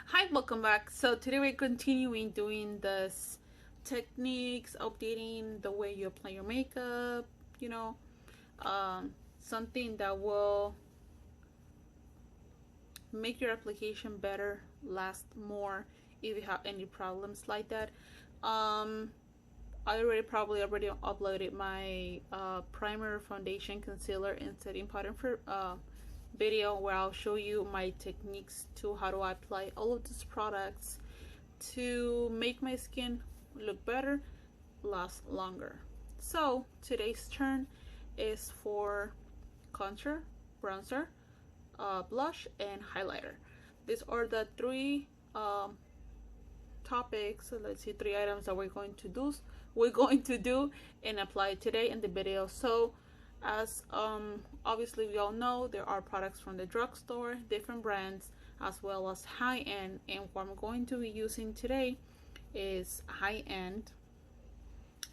Hi, welcome back. So today we're continuing doing this techniques, updating the way you apply your makeup, you know, something that will make your application better, last more if you have any problems like that. I probably already uploaded my primer, foundation, concealer, and setting powder for video where I'll show you my techniques to how to apply all of these products to make my skin look better, last longer. So today's turn is for contour, bronzer, blush, and highlighter. These are the three topics. So let's see, three items that we're going to do and apply today in the video. So as obviously we all know, there are products from the drugstore, different brands, as well as high-end, and what I'm going to be using today is high-end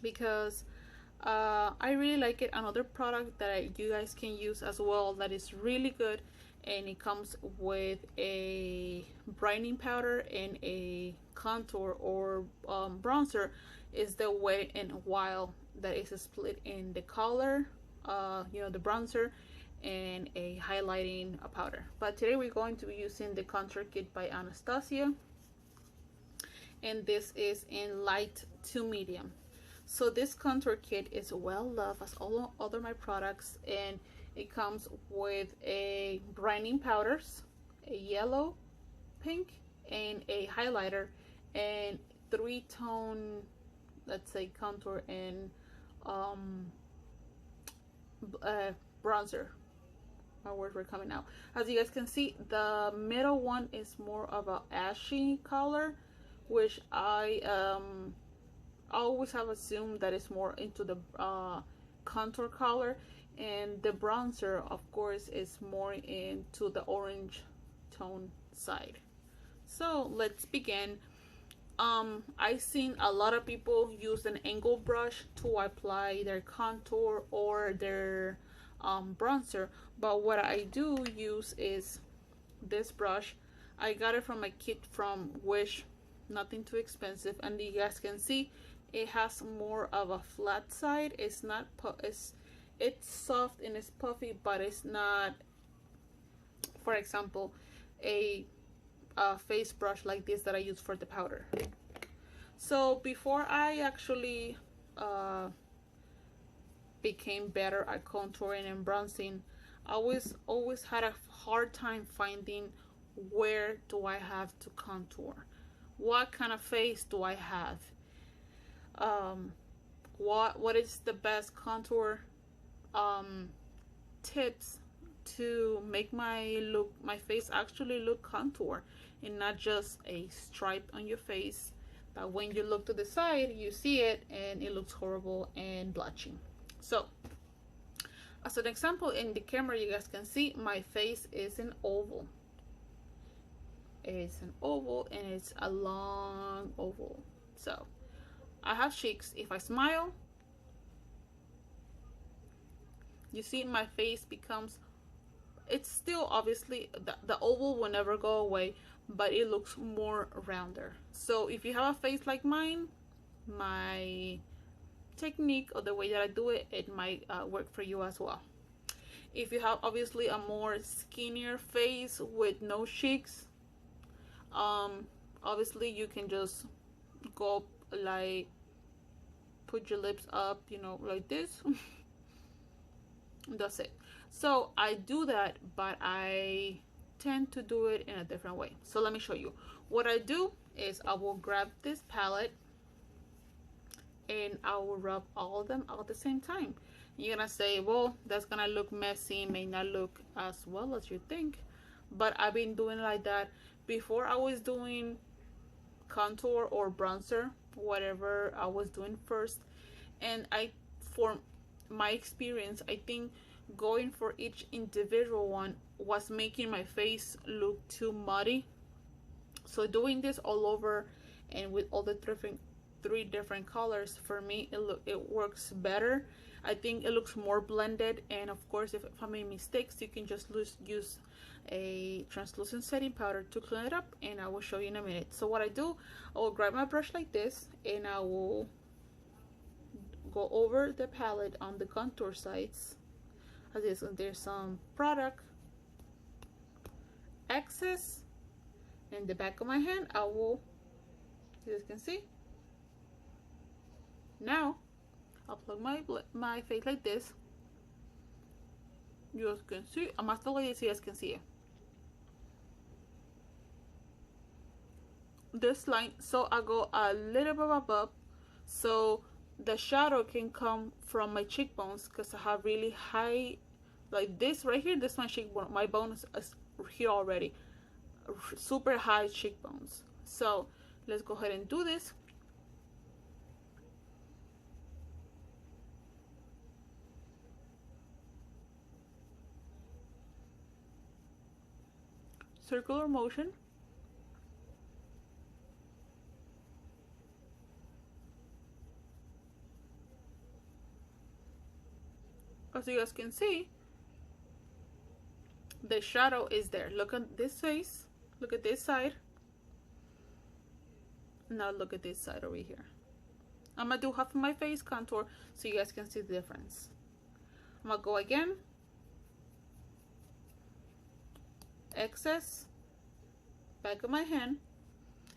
because I really like it. Another product that you guys can use as well that is really good, and it comes with a brightening powder and a contour or bronzer, is the Wet&Wild that is split in the color, the bronzer and a highlighting powder. But today we're going to be using the contour kit by Anastasia, and this is in light to medium. So this contour kit is well loved as all other my products, and it comes with a brightening powders, a yellow, pink, and a highlighter, and three-tone, let's say, contour and bronzer. My words were coming out. As you guys can see, the middle one is more of a ashy color, which I always have assumed that it's more into the contour color, and the bronzer of course is more into the orange tone side. So let's begin. I've seen a lot of people use an angle brush to apply their contour or their bronzer, but what I do use is this brush. I got it from a kit from Wish, nothing too expensive, and you guys can see it has more of a flat side. It's not it's soft and it's puffy, but it's not, for example, a face brush like this that I use for the powder. So before I actually became better at contouring and bronzing, I always had a hard time finding where do I have to contour, what kind of face do I have, what is the best contour tips to make my face actually look contour and not just a stripe on your face that when you look to the side you see it and it looks horrible and blotchy. So as an example, in the camera you guys can see my face is an oval. It's an oval and it's a long oval. So I have cheeks. If I smile, you see my face becomes, it's still obviously the oval will never go away, but it looks more rounder. So if you have a face like mine, my technique or the way that I do it, it might work for you as well. If you have obviously a more skinnier face with no cheeks, obviously you can just go like put your lips up, like this. That's it. So I do that, but I tend to do it in a different way. So let me show you. What I do is I will grab this palette and I will rub all of them at the same time. You're gonna say, well, that's gonna look messy, may not look as well as you think, but I've been doing like that. Before I was doing contour or bronzer, whatever I was doing first, and for my experience, I think going for each individual one was making my face look too muddy. So doing this all over and with all the three different colors, for me it works better. I think it looks more blended, and of course if I make mistakes, you can just use a translucent setting powder to clean it up, and I will show you in a minute. So what I do, I will grab my brush like this, and I will go over the palette on the contour sides. As there's some product excess in the back of my hand. I will, you guys can see. Now I'll plug my face like this. You guys can see. I'm hasta like this, you guys can see it. This line, so I go a little bit above, so the shadow can come from my cheekbones, because I have really high, like this right here. This is my cheekbone. My bone is here already, super high cheekbones. So let's go ahead and do this. Circular motion. As you guys can see, the shadow is there. Look at this face, look at this side. Now look at this side over here. I'm gonna do half of my face contour so you guys can see the difference. I'm gonna go again, excess, back of my hand,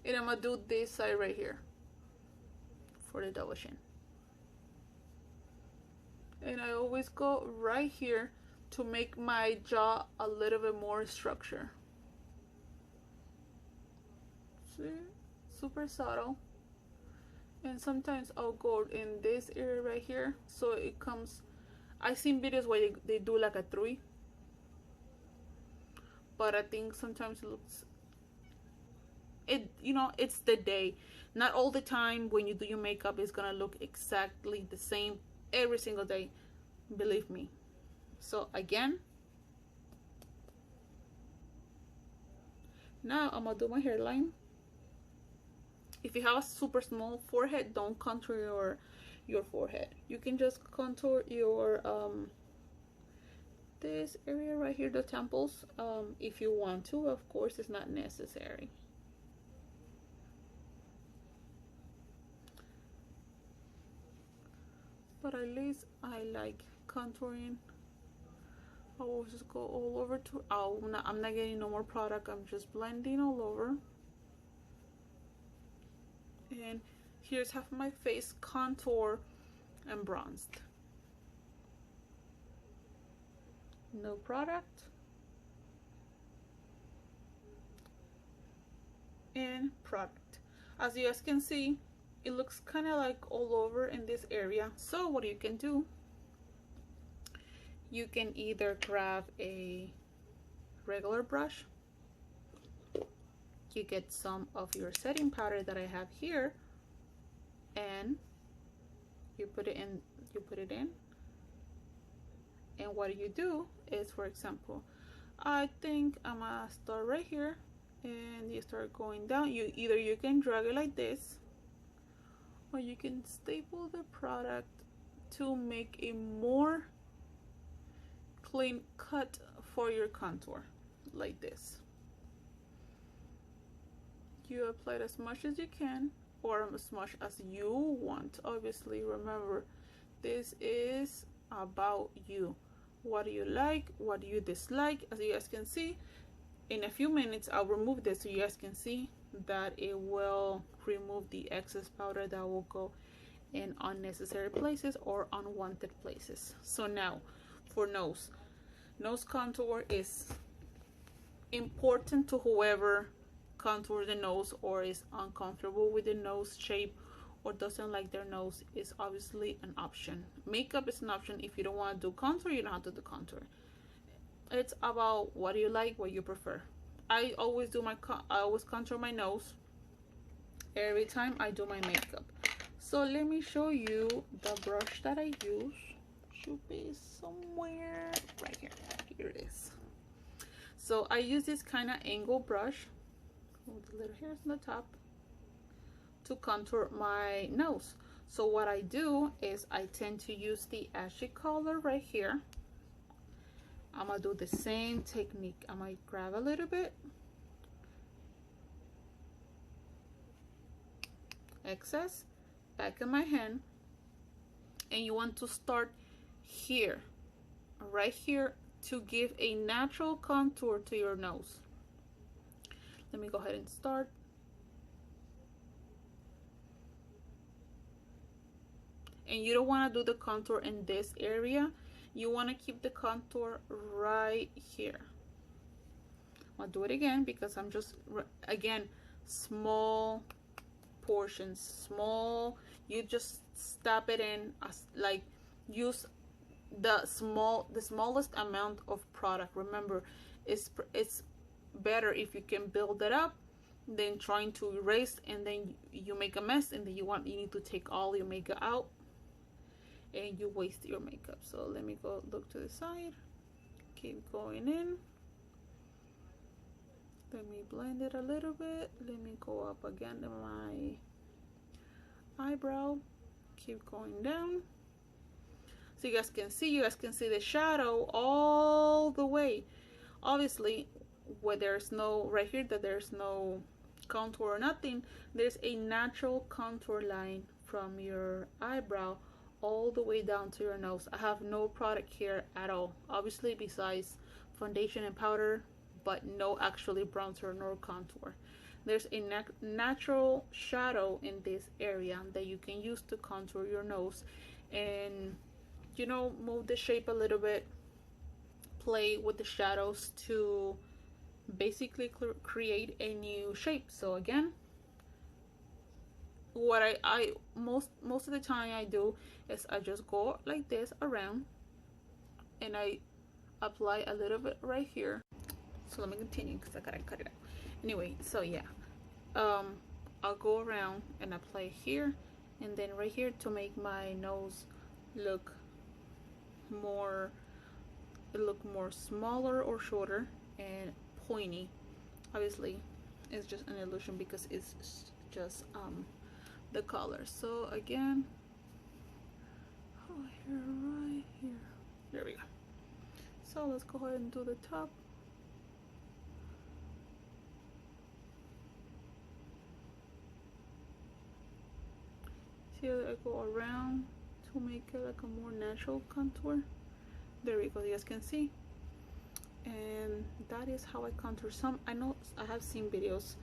and I'm gonna do this side right here for the double chin. And I always go right here to make my jaw a little bit more structure. See? Super subtle. And sometimes I'll go in this area right here, so it comes, I've seen videos where they do like a 3, but I think sometimes it looks, you know, it's the day. Not all the time when you do your makeup is gonna look exactly the same every single day, believe me. So again, now I'm gonna do my hairline. If you have a super small forehead, don't contour your forehead. You can just contour your this area right here, the temples, if you want to. Of course, it's not necessary. But at least I like contouring. I will just go all over to, I'm not getting no more product, I'm just blending all over. And here's half of my face contour and bronzed. No product. And product. As you guys can see, it looks kind of like all over in this area. So what you can do, you can either grab a regular brush, you get some of your setting powder that I have here, and you put it in, and what you do is, for example, I think I'm gonna start right here, and you start going down. You can drag it like this, or you can staple the product to make a more clean cut for your contour, like this. You apply it as much as you can, or as much as you want. Obviously, remember, this is about you. What do you like? What do you dislike? As you guys can see, in a few minutes I'll remove this so you guys can see that it will remove the excess powder that will go in unnecessary places or unwanted places. So now for nose contour is important to whoever contour the nose or is uncomfortable with the nose shape or doesn't like their nose. Is obviously an option. Makeup is an option. If you don't want to do contour, you don't have to do contour. It's about what you like, what you prefer. I always contour my nose every time I do my makeup. So let me show you the brush that I use. Should be somewhere right here. Here it is. So I use this kind of angle brush with the little hairs on the top to contour my nose. So what I do is I tend to use the ashy color right here. I'm gonna do the same technique. I might grab a little bit, excess, back in my hand, and you want to start here, right here, to give a natural contour to your nose. Let me go ahead and start. And you don't want to do the contour in this area. You want to keep the contour right here. I'll do it again because I'm just, again, small portions, small. You just step it in, like use the smallest amount of product. Remember, it's better if you can build it up than trying to erase and then you make a mess and then you need to take all your makeup out and you waste your makeup. So let me go look to the side, keep going in, let me blend it a little bit, let me go up again to my eyebrow, keep going down. So you guys can see the shadow all the way. Obviously, where there's no, right here, that there's no contour or nothing, there's a natural contour line from your eyebrow all the way down to your nose. I have no product here at all, obviously, besides foundation and powder, but no actually bronzer nor contour. There's a natural shadow in this area that you can use to contour your nose and, you know, move the shape a little bit, play with the shadows to basically create a new shape. So again, what I most of the time I do is I just go like this around and I apply a little bit right here. So let me continue because I gotta cut it out. Anyway, so yeah, I'll go around and apply here and then right here to make my nose look more smaller or shorter and pointy. Obviously it's just an illusion because it's just the color. So again, right here, there we go. So let's go ahead and do the top. See how I go around to make it like a more natural contour. There we go, you guys can see. And that is how I contour. I know I have seen videos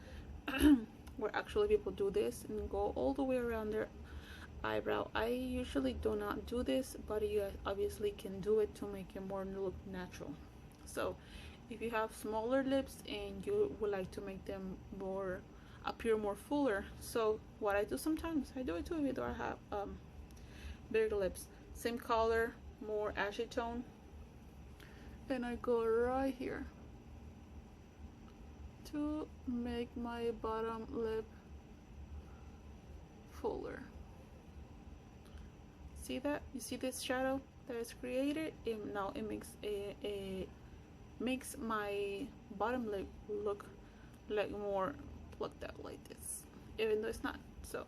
where actually people do this and go all the way around their eyebrow. I usually do not do this, but you guys obviously can do it to make it more look natural. So if you have smaller lips and you would like to make them appear more fuller, so what I do sometimes, I do it too even though I have bigger lips, same color, more ashy tone, and I go right here to make my bottom lip fuller. See that? You see this shadow that is created? Now it makes my bottom lip look like more plucked out like this, even though it's not. So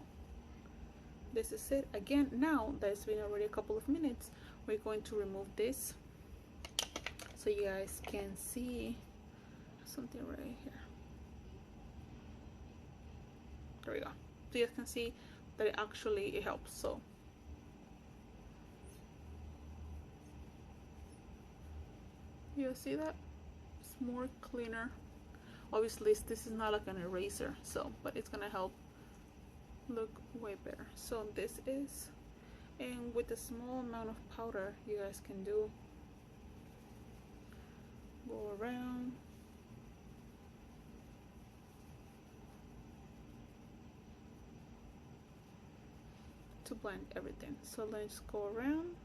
this is it. Again, now that it's been already a couple of minutes, we're going to remove this so you guys can see something right here. There we go. So you guys can see that it helps. So you see that it's more cleaner. Obviously this is not like an eraser, so but it's gonna help look way better. So this is, and with a small amount of powder you guys can go around. To blend everything. So let's go around.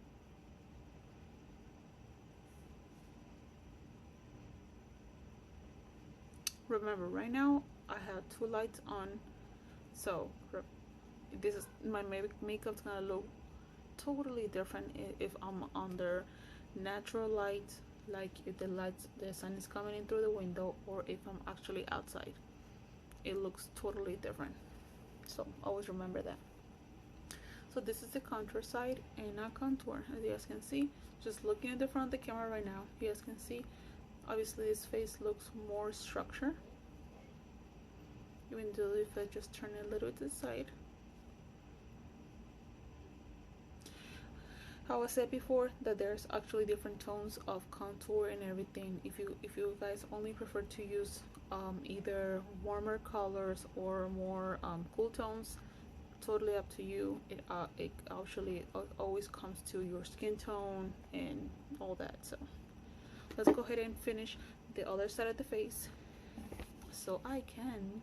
Remember, right now I have two lights on, so this is my makeup's gonna look totally different if I'm under natural light, like if the sun is coming in through the window, or if I'm actually outside. It looks totally different. So always remember that. So this is the contour side and not contour. As you guys can see, just looking at the front of the camera right now, you guys can see obviously this face looks more structured, even though if I just turn it a little to the side. How I said before, that there's actually different tones of contour and everything. If you guys only prefer to use either warmer colors or more cool tones, totally up to you. It actually always comes to your skin tone and all that. So let's go ahead and finish the other side of the face so I can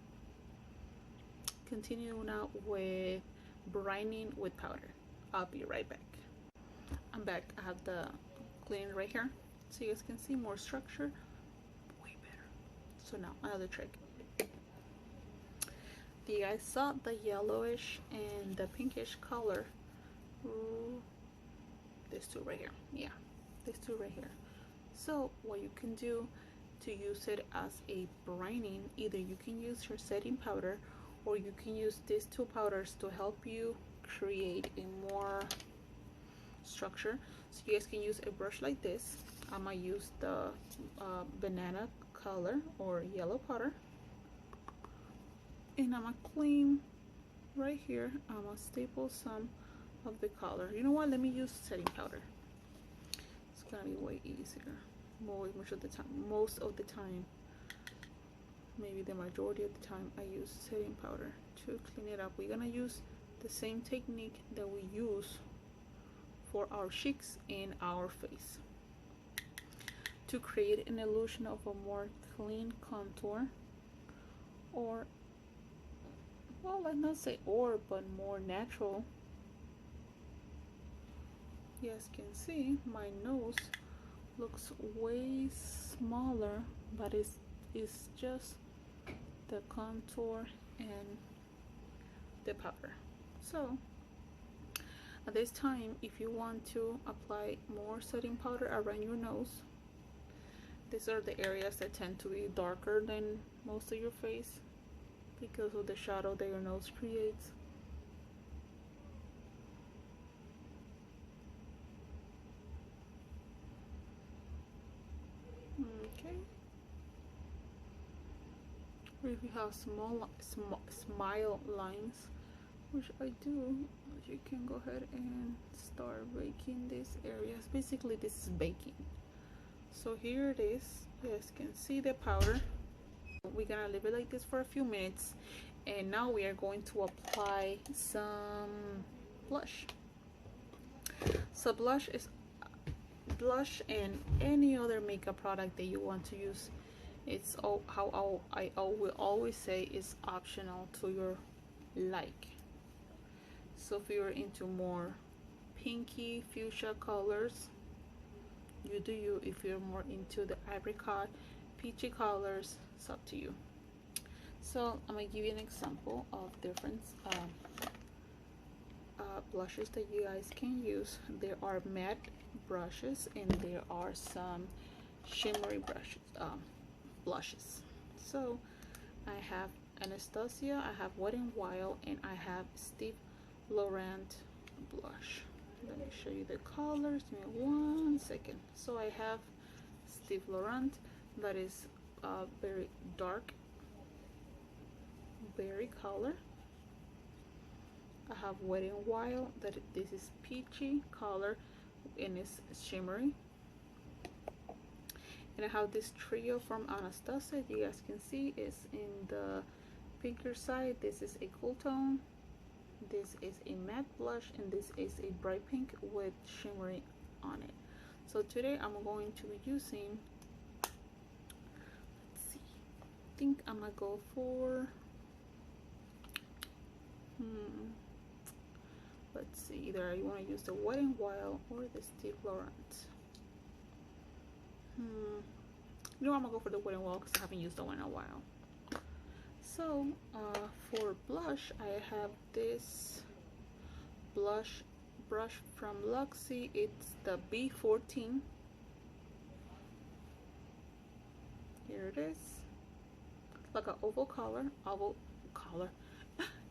continue now with brightening with powder. I'll be right back. I'm back. I have the cleaning right here, so you guys can see more structure, way better. So now another trick. You guys saw the yellowish and the pinkish color. Ooh, these two right here. Yeah, these two right here. So what you can do to use it as a brightening, either you can use your setting powder or you can use these two powders to help you create a more structure. So you guys can use a brush like this. I'm gonna use the banana color or yellow powder, and I'm gonna clean right here. I'm gonna staple some of the color. You know what, let me use setting powder. It's gonna be way easier. Most of the time, maybe the majority of the time, I use setting powder to clean it up. We're gonna use the same technique that we use for our cheeks and our face to create an illusion of a more clean contour, or, well, let's not say or, but more natural. You guys can see my nose looks way smaller, but it's just the contour and the powder. So at this time, if you want to apply more setting powder around your nose, these are the areas that tend to be darker than most of your face because of the shadow that your nose creates. Okay. Or if you have smile lines, which I do, you can go ahead and start baking these areas. Basically this is baking. So here it is. You guys can see the powder. We're gonna leave it like this for a few minutes, and now we are going to apply some blush. So blush and any other makeup product that you want to use, it's how I will always say is optional to your like. So if you're into more pinky fuchsia colors, you do you. If you're more into the apricot peachy colors, it's up to you. So I'm gonna give you an example of different blushes that you guys can use. There are matte brushes and there are some shimmery blushes. So I have Anastasia, I have Wet&Wild, and I have Laurant blush. Let me show you the colors. Give me 1 second. So I have Laurant, that is very dark berry color. I have Wet&Wild, that this is peachy color and it's shimmery. And I have this trio from Anastasia. You guys can see is in the pinker side. This is a cool tone, this is a matte blush, and this is a bright pink with shimmery on it. So today I'm going to be using, let's see, I think I'm gonna go for let's see, either you want to use the Wet&Wild or the Laurant. You know, I'm gonna go for the Wet&Wild because I haven't used the one in a while. So for blush, I have this blush brush from Luxie. It's the B14. Here it is. It's like an oval color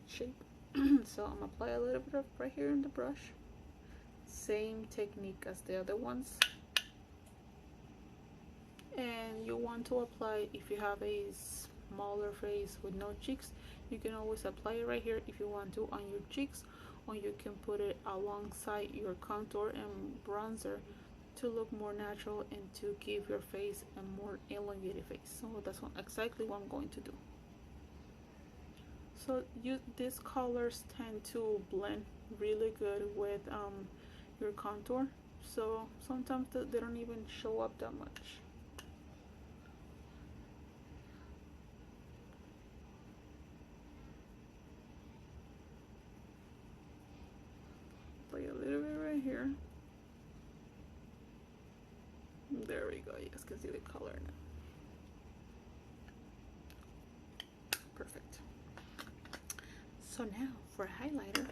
shape. So I'm gonna apply a little bit of right here in the brush. Same technique as the other ones. And you want to apply, if you have a smaller face with no cheeks, you can always apply it right here if you want to on your cheeks, or you can put it alongside your contour and bronzer to look more natural and to give your face a more elongated face. So that's exactly what I'm going to do. So these colors tend to blend really good with your contour, so sometimes they don't even show up that much. Play a little bit right here. There we go. You guys can see the color now. Perfect. So now for highlighter.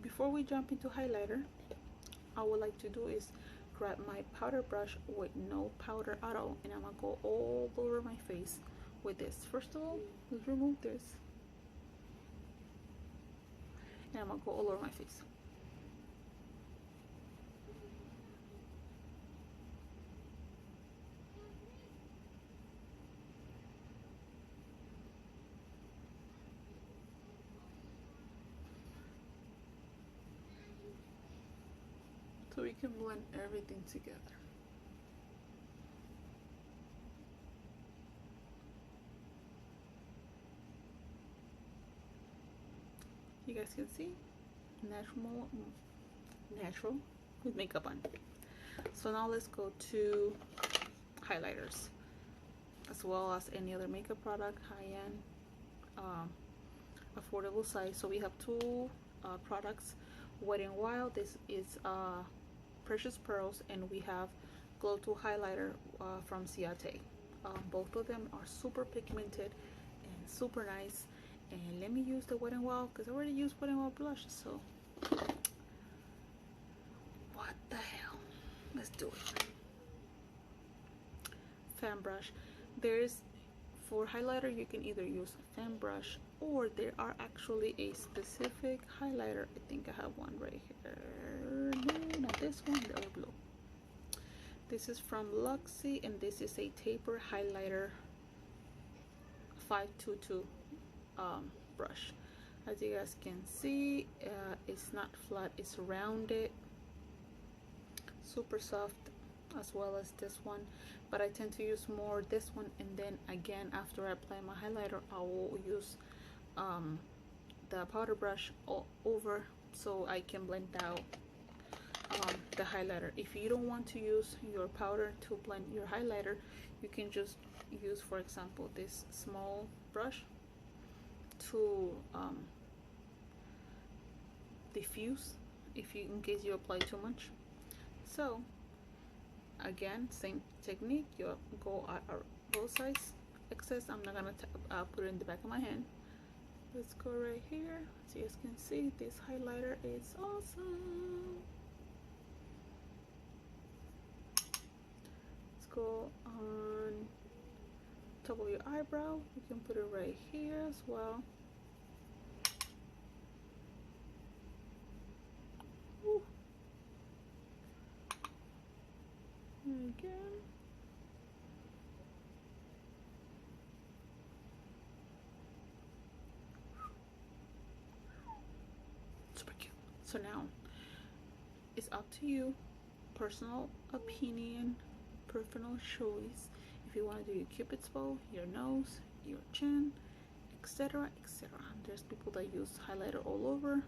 Before we jump into highlighter, I would like to do is grab my powder brush with no powder at all, and I'm gonna go all over my face with this. First of all, let's remove this, and I'm gonna go all over my face. So we can blend everything together. You guys can see natural with makeup on. So now let's go to highlighters, as well as any other makeup product, high-end, affordable size. So we have two products. Wet&Wild, this is Precious Pearls, and we have Glow 2 highlighter from Ciaté. Both of them are super pigmented and super nice. And let me use the Wet&Wild because I already used Wet&Wild blush, so what the hell, let's do it. Fan brush. There's, for highlighter, you can either use a fan brush, or there are actually a specific highlighter. I think I have one right here. No, not this one, the other blue. This is from Luxie, and this is a taper highlighter 522 brush. As you guys can see, it's not flat, it's rounded, super soft, as well as this one, but I tend to use more this one, and then again after I apply my highlighter I will use the powder brush all over so I can blend out the highlighter. If you don't want to use your powder to blend your highlighter, you can just use, for example, this small brush to diffuse in case you apply too much. So again, same technique, you go at both sides. Excess I'm not gonna put it in the back of my hand. Let's go right here. So you guys can see this highlighter is awesome. Let's go on top of your eyebrow. You can put it right here as well. Woo. Again. Super cute. So now it's up to you, personal opinion, personal choice, if you want to do your cupid's bow, your nose, your chin, etc, etc. There's people that use highlighter all over.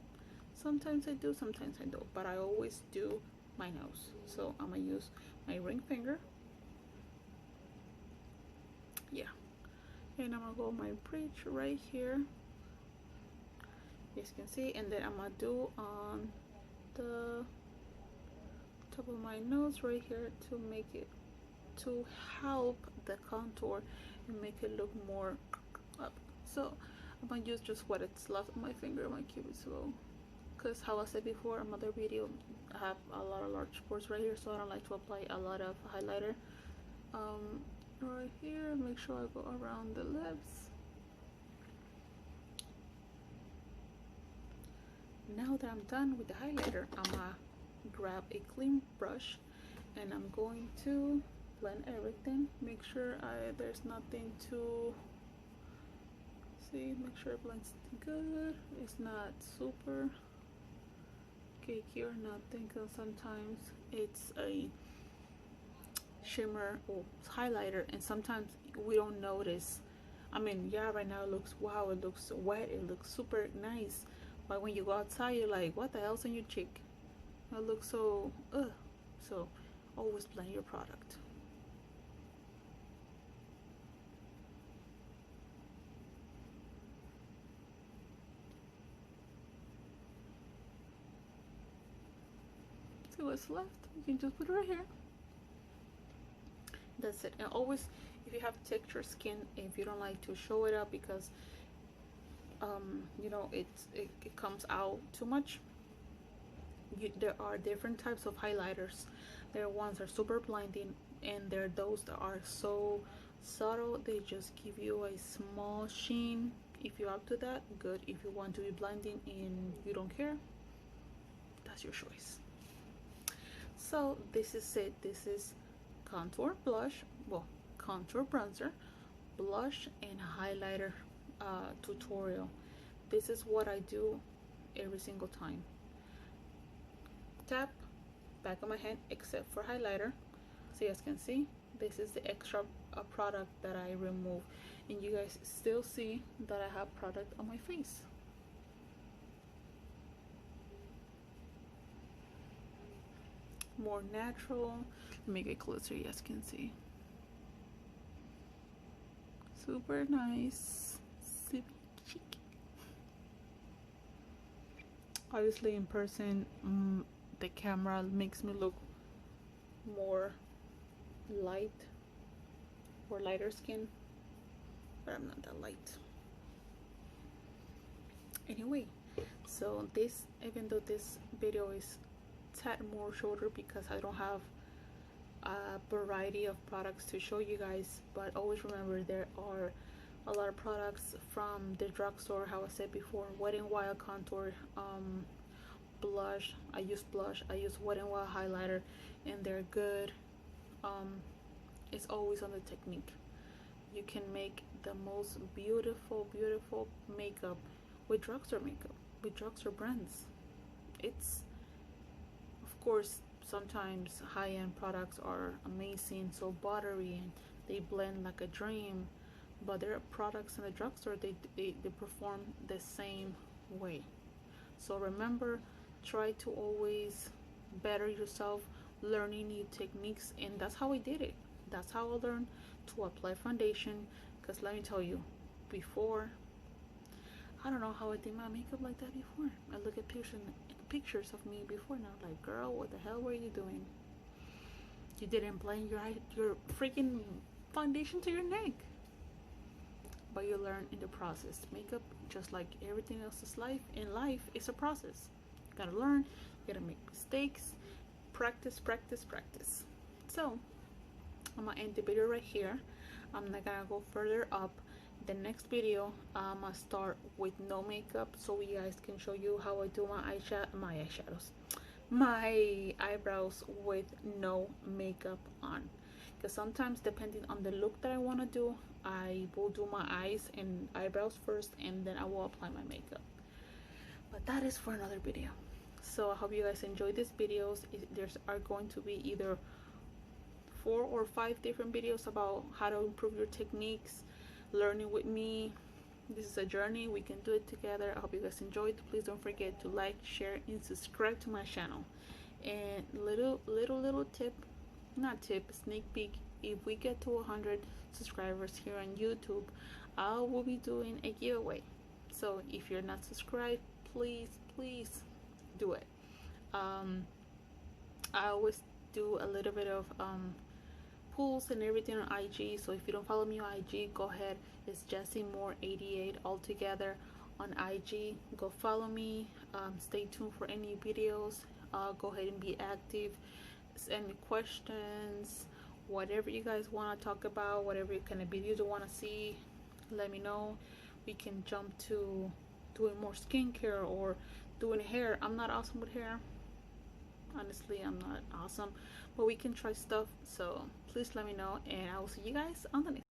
Sometimes I do, sometimes I don't, but I always do my nose. So I'm gonna use my ring finger, yeah, and I'm gonna go my bridge right here, as you can see, and then I'm gonna do on the top of my nose right here to make it, to help the contour and make it look more up. So I'm gonna use just what it's left on my finger, my cupid's bow, because how I said before in another video, I have a lot of large pores right here, so I don't like to apply a lot of highlighter. Right here, make sure I go around the lips, now that I'm done with the highlighter, I'm gonna grab a clean brush and I'm going to blend everything. Make sure there's nothing to see. Make sure it blends good. It's not super cakey or nothing, because sometimes it's a shimmer or highlighter and sometimes we don't notice. I mean, yeah, right now it looks, wow, it looks wet, it looks super nice, but when you go outside you're like, what the hell's on your cheek? It looks so ugh. So always blend your product. See what's left, you can just put it right here. That's it. And always, if you have textured skin, if you don't like to show it up because you know it comes out too much, there are different types of highlighters. There are ones that are super blinding, and there are those that are so subtle, they just give you a small sheen. If you're up to that, good. If you want to be blinding and you don't care, that's your choice. So this is it. This is contour, blush, well, contour, bronzer, blush, and highlighter tutorial. This is what I do every single time. Tap back of my hand except for highlighter. So you guys can see, this is the extra product that I remove, and you guys still see that I have product on my face. More natural. Let me get closer, you guys can see. Super nice, super chic. Obviously in person, the camera makes me look more light or lighter skin, but I'm not that light. Anyway, so this, even though this video is tad more shorter because I don't have a variety of products to show you guys, but always remember there are a lot of products from the drugstore. How I said before, Wet&Wild contour, blush. I use blush. I use Wet&Wild highlighter, and they're good. It's always on the technique. You can make the most beautiful makeup with drugstore makeup, with drugstore brands. It's, of course, sometimes high-end products are amazing, so buttery, and they blend like a dream, but there are products in the drugstore, they perform the same way. So remember, try to always better yourself, learning new techniques, and that's how I did it. That's how I learned to apply foundation, because let me tell you, before, I don't know how I did my makeup like that before. I look at pictures of me before now, like, girl, what the hell were you doing? You didn't blend your freaking foundation to your neck. But you learn in the process. Makeup, just like everything else in life, is a process. You gotta learn, you gotta make mistakes, practice. So I'm gonna end the video right here. I'm not gonna go further up. The next video, I'm gonna start with no makeup, so you guys can show you how I do my eyebrows with no makeup on. Because sometimes, depending on the look that I want to do, I will do my eyes and eyebrows first, and then I will apply my makeup. But that is for another video. So I hope you guys enjoyed these videos. There are going to be either 4 or 5 different videos about how to improve your techniques, learning with me. This is a journey, we can do it together. I hope you guys enjoyed. Please don't forget to like, share, and subscribe to my channel. And little tip, not tip, sneak peek, if we get to 100 subscribers here on YouTube, I will be doing a giveaway. So if you're not subscribed, please do it. I always do a little bit of pulls and everything on IG, so if you don't follow me on IG, go ahead. It's Jessie Moore 88 all together on IG. Go follow me. Stay tuned for any videos. Go ahead and be active. Send me questions, whatever you guys want to talk about, whatever kind of videos you want to see, let me know. We can jump to doing more skincare or doing hair. I'm not awesome with hair. Honestly, I'm not awesome, but we can try stuff. So please let me know, and I will see you guys on the next